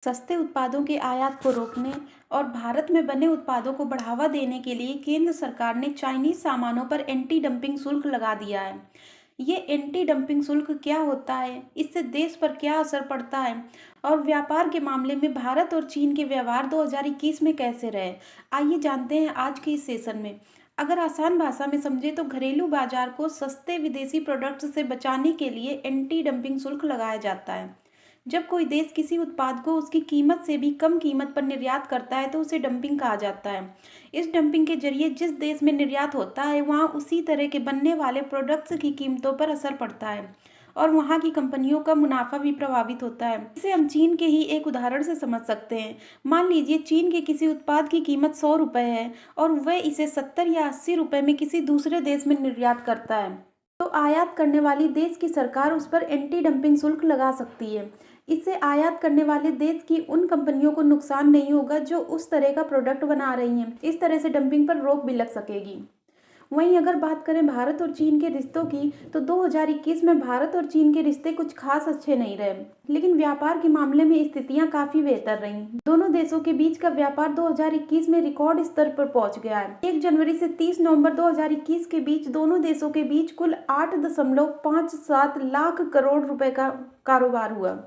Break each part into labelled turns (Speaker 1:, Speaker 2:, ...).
Speaker 1: सस्ते उत्पादों के आयात को रोकने और भारत में बने उत्पादों को बढ़ावा देने के लिए केंद्र सरकार ने चाइनीज सामानों पर एंटी डंपिंग शुल्क लगा दिया है। ये एंटी डंपिंग शुल्क क्या होता है, इससे देश पर क्या असर पड़ता है और व्यापार के मामले में भारत और चीन के व्यवहार 2021 में कैसे रहे, आइए जानते हैं आज के इस सेशन में। अगर आसान भाषा में समझे तो घरेलू बाजार को सस्ते विदेशी प्रोडक्ट्स से बचाने के लिए एंटी डंपिंग शुल्क लगाया जाता है। जब कोई देश किसी उत्पाद को उसकी कीमत से भी कम कीमत पर निर्यात करता है तो उसे डंपिंग कहा जाता है। इस डंपिंग के जरिए जिस देश में निर्यात होता है वहाँ उसी तरह के बनने वाले प्रोडक्ट्स की कीमतों पर असर पड़ता है और वहाँ की कंपनियों का मुनाफा भी प्रभावित होता है। इसे हम चीन के ही एक उदाहरण से समझ सकते हैं। मान लीजिए चीन के किसी उत्पाद की कीमत 100 रुपये है और वह इसे 70 या 80 रुपये में किसी दूसरे देश में निर्यात करता है, तो आयात करने वाली देश की सरकार उस पर एंटी डंपिंग शुल्क लगा सकती है। इससे आयात करने वाले देश की उन कंपनियों को नुकसान नहीं होगा जो उस तरह का प्रोडक्ट बना रही हैं। इस तरह से डंपिंग पर रोक भी लग सकेगी। वहीं अगर बात करें भारत और चीन के रिश्तों की, तो 2021 में भारत और चीन के रिश्ते कुछ खास अच्छे नहीं रहे, लेकिन व्यापार के मामले में स्थितियां काफी बेहतर रहीं। दोनों देशों के बीच का व्यापार 2021 में रिकॉर्ड स्तर पर पहुंच गया है। 1 जनवरी से 30 नवंबर 2021 के बीच दोनों देशों के बीच कुल 8.57 लाख करोड़ रुपए का कारोबार हुआ।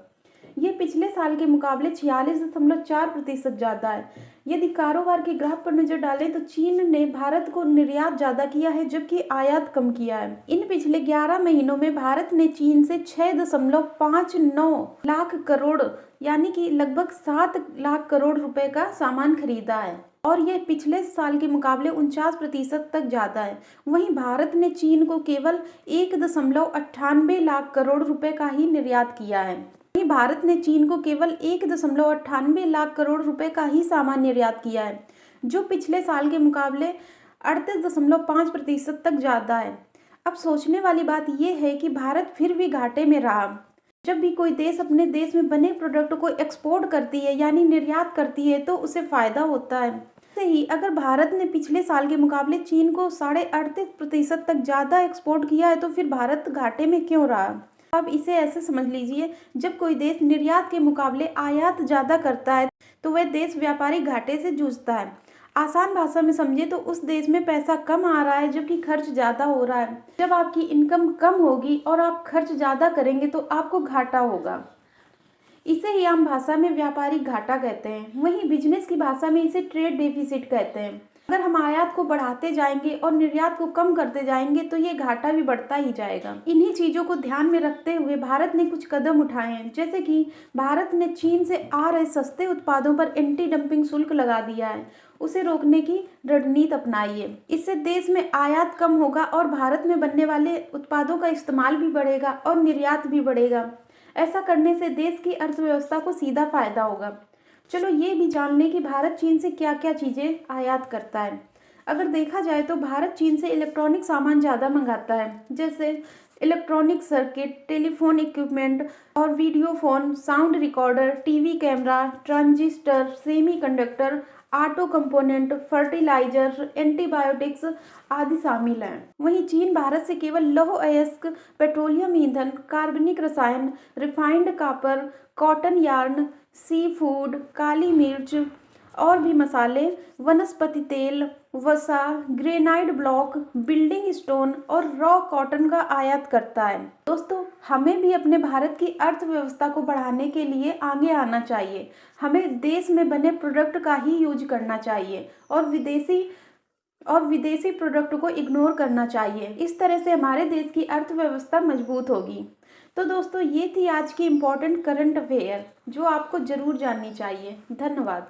Speaker 1: ये पिछले साल के मुकाबले 46.4% ज्यादा है। यदि कारोबार के ग्राफ पर नजर डालें तो चीन ने भारत को निर्यात ज्यादा किया है जबकि आयात कम किया है। इन पिछले 11 महीनों में भारत ने चीन से 6.59 लाख करोड़ यानी कि लगभग 7 लाख करोड़ रुपए का सामान खरीदा है और यह पिछले साल के मुकाबले 49% तक ज्यादा है। वहीं भारत ने चीन को केवल 1.98 लाख करोड़ रुपए का ही निर्यात किया है। भारत ने चीन को केवल 1.98 लाख करोड़ रुपए का ही सामान निर्यात किया है, जो पिछले साल के मुकाबले 38.5% तक ज्यादा है। अब सोचने वाली बात यह है कि भारत फिर भी घाटे में रहा। जब भी कोई देश अपने देश में बने प्रोडक्ट को एक्सपोर्ट करती है यानी निर्यात करती है तो उसे फायदा होता है। ऐसे ही अगर भारत ने पिछले साल के मुकाबले चीन को 38.5% तक ज्यादा एक्सपोर्ट किया है तो फिर भारत घाटे में क्यों रहा। अब इसे ऐसे समझ लीजिए, जब कोई देश निर्यात के मुकाबले आयात ज्यादा करता है तो वह देश व्यापारिक घाटे से जूझता है। आसान भाषा में समझे तो उस देश में पैसा कम आ रहा है जबकि खर्च ज्यादा हो रहा है। जब आपकी इनकम कम होगी और आप खर्च ज्यादा करेंगे तो आपको घाटा होगा। इसे ही आम भाषा में व्यापारिक घाटा कहते हैं। वहीं बिजनेस की भाषा में इसे ट्रेड डेफिसिट कहते हैं। अगर हम आयात को बढ़ाते जाएंगे और निर्यात को कम करते जाएंगे तो ये घाटा भी बढ़ता ही जाएगा। इन्हीं चीजों को ध्यान में रखते हुए भारत ने कुछ कदम उठाए हैं, जैसे कि भारत ने चीन से आ रहे सस्ते उत्पादों पर एंटी डंपिंग शुल्क लगा दिया है। उसे रोकने की रणनीति अपनाई है। इससे देश में आयात कम होगा और भारत में बनने वाले उत्पादों का इस्तेमाल भी बढ़ेगा और निर्यात भी बढ़ेगा। ऐसा करने से देश की अर्थव्यवस्था को सीधा फायदा होगा। चलो ये भी जान लें कि भारत चीन से क्या क्या चीज़ें आयात करता है। अगर देखा जाए तो भारत चीन से इलेक्ट्रॉनिक सामान ज़्यादा मंगाता है, जैसे इलेक्ट्रॉनिक सर्किट, टेलीफोन इक्विपमेंट और video phone, sound recorder, TV camera, transistor, semiconductor, auto component, fertiliser, antibiotics आदि शामिल हैं। वहीं चीन भारत से केवल लौह अयस्क, पेट्रोलियम ईंधन, कार्बनिक रसायन, refined copper, cotton yarn, sea food, काली मिर्च और भी मसाले, वनस्पति तेल, वसा, ग्रेनाइट ब्लॉक, बिल्डिंग स्टोन और रॉ कॉटन का आयात करता है। दोस्तों, हमें भी अपने भारत की अर्थव्यवस्था को बढ़ाने के लिए आगे आना चाहिए। हमें देश में बने प्रोडक्ट का ही यूज करना चाहिए और विदेशी प्रोडक्ट को इग्नोर करना चाहिए। इस तरह से हमारे देश की अर्थव्यवस्था मजबूत होगी। तो दोस्तों, ये थी आज की इम्पोर्टेंट करंट अफेयर जो आपको जरूर जाननी चाहिए। धन्यवाद।